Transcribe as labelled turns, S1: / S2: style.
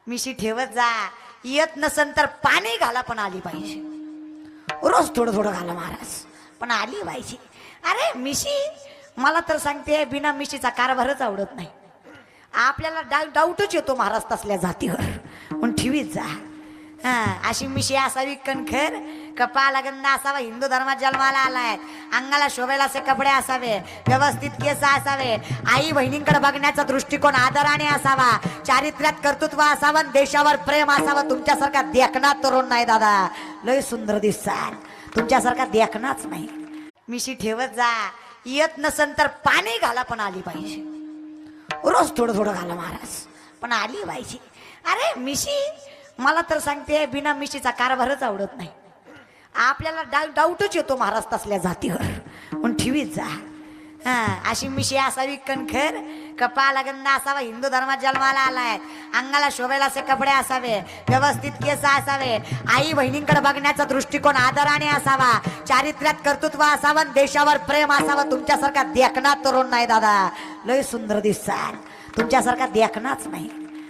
S1: मिशी ठेवत जा, येत नसन तर पाणी घाला पण आली पाहिजे. रोज थोडं थोडं घाला महाराज, पण आली पाहिजे. अरे मिशी, मला तर सांगते बिना मिशीचा कारभारच आवडत नाही. आपल्याला डाऊटच येतो महाराज तसल्या जातीवर, पण ठेवीत जा. अशी मिशी असावी कणखर, कपाळाला गंध असावा, हिंदू धर्मात जन्माला आलाय, अंगाला शोभेला असे कपडे असावे, व्यवस्थित केस असावे, आई बहिणींकडे बघण्याचा दृष्टिकोन आदराने असावा, चारित्र्यात कर्तृत्व असावं, देशावर प्रेम असावं. तुमच्यासारखा देखणा तरुण नाही दादा, लय सुंदर दिसाल, तुमच्यासारखा देखणाच नाही. मिशी ठेवत जा, येत नसन तर पाणी घाला पण आली पाहिजे. रोज थोडं थोडं घाला महाराज, पण आली पाहिजे. अरे मिशी, मला तर सांगते बिना मिशीचा कारभारच आवडत नाही. आपल्याला डाऊटच येतो महाराज तसल्या जातीवर, पण ठेवीत जा. अशी मिशी असावी कणखर, कपाळाला गंध असावा, हिंदू धर्मात जन्माला आलाय, अंगाला शोभेला असे कपडे असावे, व्यवस्थित केस असावे, आई बहिणींकडे बघण्याचा दृष्टिकोन आदराने असावा, चारित्र्यात कर्तृत्व असावं, देशावर प्रेम असावं. तुमच्यासारखा देखणा तरुण नाही दादा, लय सुंदर दिसाल, तुमच्यासारखा देखणाच नाही.